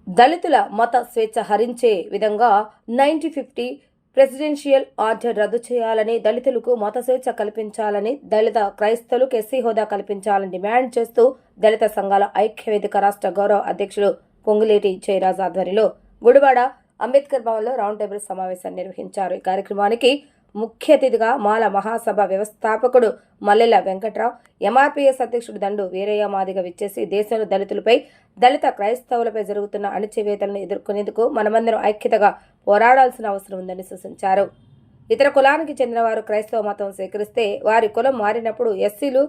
దళితుల మత స్వేచ్ఛ హరించే విధంగా 1950 ప్రెసిడెన్షియల్ ఆర్డర్ రద్దు చేయాలని, దళితులకు మత స్వేచ్ఛ కల్పించాలని, దళిత క్రైస్తవులకు ఎస్సీ హోదా కల్పించాలని డిమాండ్ చేస్తూ దళిత సంఘాల ఐక్యవేదిక రాష్ట్ర గౌరవ అధ్యక్షుడు పొంగులేటి జయరాజ్ ఆధ్వర్యంలో గుడివాడ అంబేద్కర్ భవన్లో రౌండ్ టేబుల్ సమావేశాన్ని నిర్వహించారు. ఈ కార్యక్రమానికి ముఖ్య అతిథిగా మాల మహాసభ వ్యవస్థాపకుడు మల్లెల వెంకట్రావు, ఎంఆర్పీఎస్ అధ్యక్షుడు దండు వీరయ్య మాదిగ విచ్చేసి దేశంలో దళితులపై, దళిత క్రైస్తవులపై జరుగుతున్న అణచివేతలను ఎదుర్కొనేందుకు మనమందరం ఐక్యతగా పోరాడాల్సిన అవసరం ఉందని సూచించారు. ఇతర కులానికి చెందిన వారు క్రైస్తవ మతం స్వీకరిస్తే వారి కులం మారినప్పుడు ఎస్సీలు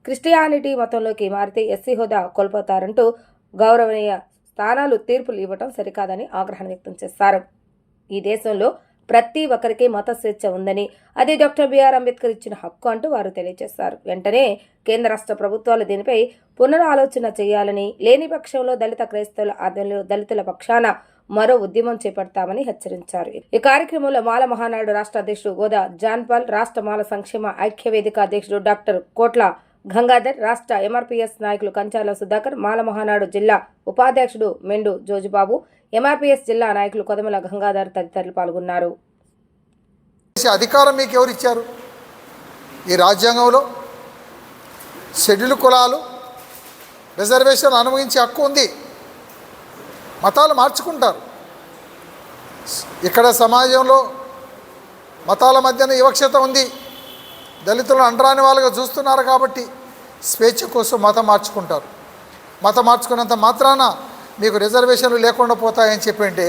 క్రిస్టియానిటీ మతంలోకి మారితే ఎస్సీ హోదా కోల్పోతారంటూ గౌరవనీయ స్థానాలు తీర్పులు ఇవ్వటం సరికాదని ఆగ్రహం వ్యక్తం చేశారు. ఈ దేశంలో ప్రతి ఒక్కరికి మత స్వేచ్ఛ ఉందని, అది డాక్టర్ బిఆర్ అంబేద్కర్ ఇచ్చిన హక్కు అంటూ వారు తెలియజేశారు. వెంటనే కేంద్ర రాష్ట్ర ప్రభుత్వాలు దీనిపై పునరాలోచన చేయాలని, లేని పక్షంలో దళిత క్రైస్తవుల ఆధ్వర్యంలో దళితుల పక్షాన మరో ఉద్యమం చేపడతామని హెచ్చరించారు. ఈ కార్యక్రమంలో మాల మహానాడు రాష్ట్ర అధ్యక్షుడు గోదా జాన్పాల్, రాష్ట్ర మాల సంక్షేమ ఐక్యవేదిక అధ్యక్షుడు డాక్టర్ కోట్ల గంగాధర్, రాష్ట్ర ఎంఆర్పీఎస్ నాయకులు కంచాల సుధాకర్, మాల మహానాడు జిల్లా ఉపాధ్యక్షుడు మెండు జోజుబాబు, ఎంఆర్పీఎస్ జిల్లా నాయకులు కొదమల గంగాధర్ తదితరులు పాల్గొన్నారు. అధికారం మీకు ఎవరు ఇచ్చారు? ఈ రాజ్యాంగంలో షెడ్యూల్ కులాలు రిజర్వేషన్ అనుభవించే హక్కు ఉంది. మతాలు మార్చుకుంటారు. ఇక్కడ సమాజంలో మతాల మధ్యన వివక్షత ఉంది. దళితులను అంటరాని వాళ్ళుగా చూస్తున్నారు కాబట్టి స్వేచ్ఛ కోసం మతం మార్చుకుంటారు. మతం మార్చుకున్నంత మాత్రాన మీకు రిజర్వేషన్లు లేకుండా పోతాయని చెప్పంటే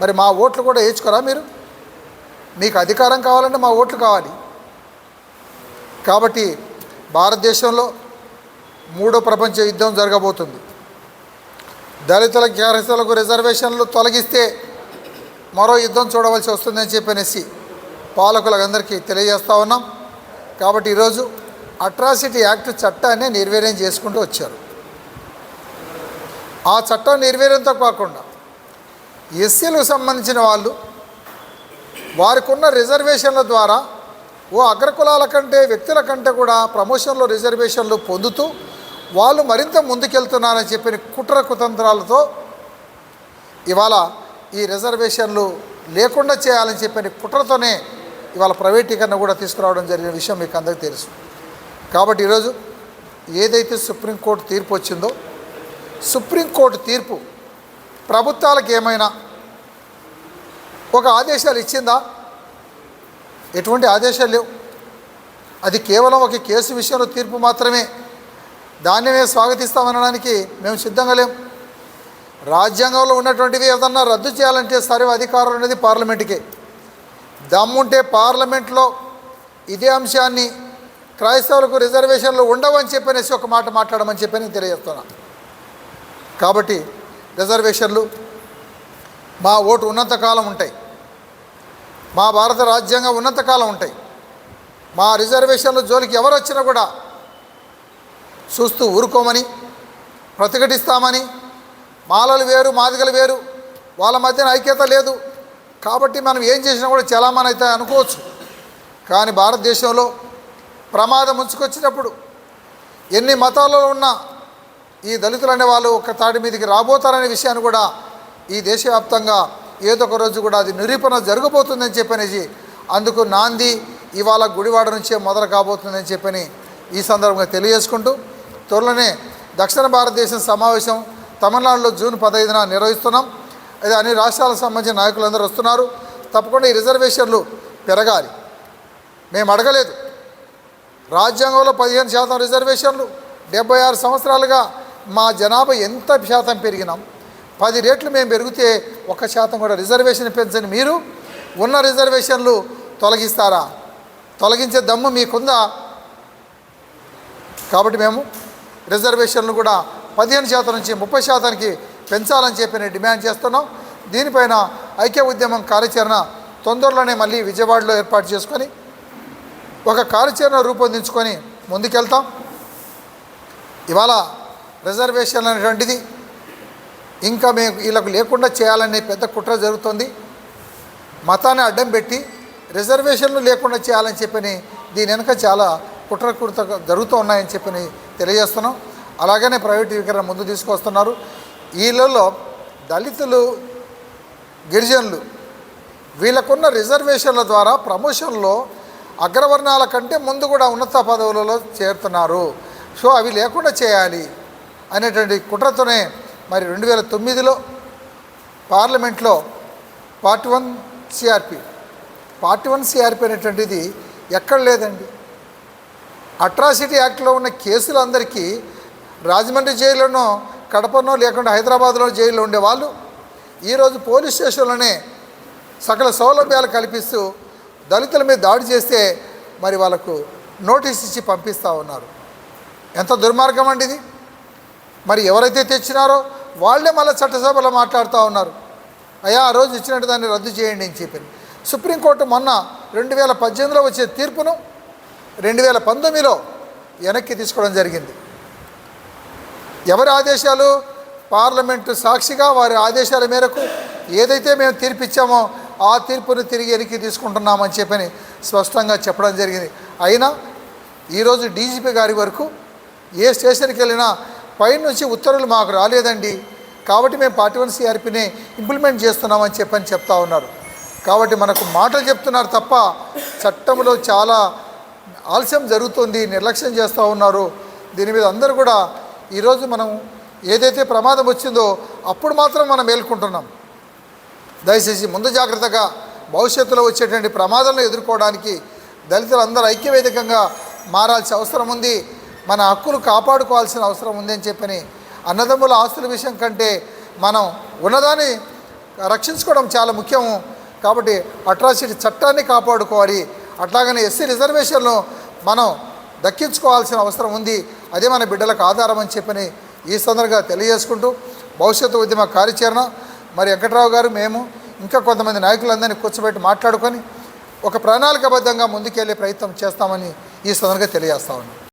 మరి మా ఓట్లు కూడా వేయించుకోరా మీరు? మీకు అధికారం కావాలంటే మా ఓట్లు కావాలి. కాబట్టి భారతదేశంలో 3వ ప్రపంచ యుద్ధం జరగబోతుంది. దళితులకు క్రైస్తవులకు రిజర్వేషన్లు తొలగిస్తే మరో యుద్ధం చూడవలసి వస్తుందని చెప్పనేసి పాలకులందరికీ తెలియజేస్తూ ఉన్నాం. కాబట్టి ఈరోజు అట్రాసిటీ యాక్ట్ చట్టాన్ని నిర్వీర్యం చేసుకుంటూ వచ్చారు. ఆ చట్టం నిర్వీర్యంతో కాకుండా ఎస్సీలకు సంబంధించిన వాళ్ళు వారికి ఉన్న రిజర్వేషన్ల ద్వారా అగ్రకులాల కంటే వ్యక్తుల కంటే కూడా ప్రమోషన్లో రిజర్వేషన్లు పొందుతూ వాళ్ళు మరింత ముందుకెళ్తున్నారని చెప్పిన కుట్ర కుతంత్రాలతో ఇవాళ ఈ రిజర్వేషన్లు లేకుండా చేయాలని చెప్పిన కుట్రతోనే ఇవాళ ప్రైవేటీకరణ కూడా తీసుకురావడం జరిగిన విషయం మీకు అందరికీ తెలుసు. కాబట్టి ఈరోజు ఏదైతే సుప్రీంకోర్టు తీర్పు వచ్చిందో, సుప్రీంకోర్టు తీర్పు ప్రభుత్వాలకు ఏమైనా ఒక ఆదేశాలు ఇచ్చిందా? ఎటువంటి ఆదేశాలు లేవు. అది కేవలం ఒక కేసు విషయంలో తీర్పు మాత్రమే. దాన్ని మేము స్వాగతిస్తామనడానికి మేము సిద్ధంగా లేం. రాజ్యాంగంలో ఉన్నటువంటివి ఏదన్నా రద్దు చేయాలంటే సర్వ అధికారం అనేది పార్లమెంటుకే. దమ్ముంటే పార్లమెంట్లో ఇదే అంశాన్ని క్రైస్తవులకు రిజర్వేషన్లు ఉండవని చెప్పనేసి ఒక మాట మాట్లాడమని చెప్పని తెలియజేస్తున్నా. కాబట్టి రిజర్వేషన్లు మా ఓటు ఉన్నంతకాలం ఉంటాయి, మా భారత రాజ్యాంగం ఉన్నంతకాలం ఉంటాయి. మా రిజర్వేషన్ల జోలికి ఎవరు వచ్చినా కూడా చూస్తూ ఊరుకోమని ప్రతిఘటిస్తామని. మాలలు వేరు, మాదిగలు వేరు, వాళ్ళ మధ్యన ఐక్యత లేదు కాబట్టి మనం ఏం చేసినా కూడా చలామణి అయితే అనుకోవచ్చు. కానీ భారతదేశంలో ప్రమాదం ముంచుకొచ్చినప్పుడు ఎన్ని మతాలలో ఉన్న ఈ దళితులు అనే వాళ్ళు ఒక తాటి మీదకి రాబోతారనే విషయాన్ని కూడా ఈ దేశవ్యాప్తంగా ఏదో ఒక రోజు కూడా అది నిరూపణ జరగబోతుందని చెప్పనేసి అందుకు నాంది ఇవాళ గుడివాడ నుంచే మొదలు కాబోతుందని చెప్పని ఈ సందర్భంగా తెలియజేసుకుంటూ, త్వరలోనే దక్షిణ భారతదేశం సమావేశం తమిళనాడులో జూన్ 15న నిర్వహిస్తున్నాం. అది అన్ని రాష్ట్రాలకు సంబంధించిన నాయకులందరూ వస్తున్నారు. తప్పకుండా ఈ రిజర్వేషన్లు పెరగాలి. మేము అడగలేదు. రాజ్యాంగంలో 15% రిజర్వేషన్లు, 76 సంవత్సరాలుగా మా జనాభా ఎంత శాతం పెరిగినాం, 10 రెట్లు మేము పెరిగితే 1% కూడా రిజర్వేషన్ పెంచని మీరు ఉన్న రిజర్వేషన్లు తొలగిస్తారా? తొలగించే దమ్ము మీకుందా? కాబట్టి మేము రిజర్వేషన్లు కూడా 15% నుంచి 30%కి పెంచాలని చెప్పి నేను డిమాండ్ చేస్తున్నాం. దీనిపైన ఐక్య ఉద్యమం కార్యాచరణ తొందరలోనే మళ్ళీ విజయవాడలో ఏర్పాటు చేసుకొని ఒక కార్యాచరణ రూపొందించుకొని ముందుకెళ్తాం. ఇవాళ రిజర్వేషన్ అనేటువంటిది ఇంకా మేము వీళ్ళకు లేకుండా చేయాలనే పెద్ద కుట్ర జరుగుతుంది. మతాన్ని అడ్డం పెట్టి రిజర్వేషన్లు లేకుండా చేయాలని చెప్పని దీని వెనుక చాలా కుట్ర జరుగుతూ ఉన్నాయని చెప్పని తెలియజేస్తున్నాం. అలాగనే ప్రైవేటీకరణ ముందు తీసుకొస్తున్నారు. వీళ్ళల్లో దళితులు, గిరిజనులు వీళ్ళకున్న రిజర్వేషన్ల ద్వారా ప్రమోషన్లో అగ్రవర్ణాల కంటే ముందు కూడా ఉన్నత పదవులలో చేరుతున్నారు. సో అవి లేకుండా చేయాలి అనేటువంటి కుట్రతోనే మరి 2009లో పార్లమెంట్లో పార్ట్ 1 సిఆర్పి అనేటువంటిది ఎక్కడ లేదండి. అట్రాసిటీ యాక్ట్లో ఉన్న కేసులందరికీ రాజమండ్రి జైల్లోనో, కడపనో, లేకుండా హైదరాబాద్లో జైల్లో ఉండేవాళ్ళు ఈరోజు పోలీస్ స్టేషన్లోనే సకల సౌలభ్యాలు కల్పిస్తూ దళితుల మీద దాడి చేస్తే మరి వాళ్ళకు నోటీస్ ఇచ్చి పంపిస్తూ ఉన్నారు. ఎంత దుర్మార్గం అండి ఇది. మరి ఎవరైతే తెచ్చినారో వాళ్ళే మళ్ళీ చట్టసభలో మాట్లాడుతూ ఉన్నారు, అయ్యా ఆ రోజు ఇచ్చినట్టు దాన్ని రద్దు చేయండి అని చెప్పి. సుప్రీంకోర్టు మొన్న 2018లో వచ్చే తీర్పును 2019లో వెనక్కి తీసుకోవడం జరిగింది. ఎవరి ఆదేశాలు? పార్లమెంటు సాక్షిగా వారి ఆదేశాల మేరకు ఏదైతే మేము తీర్పు ఇచ్చామో ఆ తీర్పును తిరిగి వెనక్కి తీసుకుంటున్నామని చెప్పని స్పష్టంగా చెప్పడం జరిగింది. అయినా ఈరోజు డీజీపీ గారి వరకు ఏ స్టేషన్కి వెళ్ళినా పైన నుంచి ఉత్తర్వులు మాకు రాలేదండి, కాబట్టి మేము పార్ట్ 1 సిఆర్పిని ఇంప్లిమెంట్ చేస్తున్నామని చెప్పని చెప్తా ఉన్నారు. కాబట్టి మనకు మాటలు చెప్తున్నారు తప్ప చట్టంలో చాలా ఆలస్యం జరుగుతుంది, నిర్లక్ష్యం చేస్తూ ఉన్నారు. దీని మీద అందరూ కూడా ఈరోజు మనం ఏదైతే ప్రమాదం వచ్చిందో అప్పుడు మాత్రం మనం మేల్కొంటున్నాం. దయచేసి ముందు జాగ్రత్తగా భవిష్యత్తులో వచ్చేటువంటి ప్రమాదాలను ఎదుర్కోవడానికి దళితులందరూ ఐక్యవేదికంగా మారాల్సిన అవసరం ఉంది. మన హక్కులు కాపాడుకోవాల్సిన అవసరం ఉంది అని చెప్పని అన్నదమ్ముల ఆస్తుల విషయం కంటే మనం ఉన్నదాన్ని రక్షించుకోవడం చాలా ముఖ్యము. కాబట్టి అట్రాసిటీ చట్టాన్ని కాపాడుకోవాలి. అట్లాగనే ఎస్సీ రిజర్వేషన్లు మనం దక్కించుకోవాల్సిన అవసరం ఉంది. అదే మన బిడ్డలకు ఆధారం అని చెప్పని ఈ సందర్భంగా తెలియజేసుకుంటూ భవిష్యత్తు ఉద్యమ కార్యాచరణ మరి వెంకట్రావు గారు, మేము ఇంకా కొంతమంది నాయకులందరినీ కూర్చోబెట్టి మాట్లాడుకొని ఒక ప్రణాళికాబద్ధంగా ముందుకెళ్ళే ప్రయత్నం చేస్తామని ఈ సందర్భంగా తెలియజేస్తా ఉన్నాం.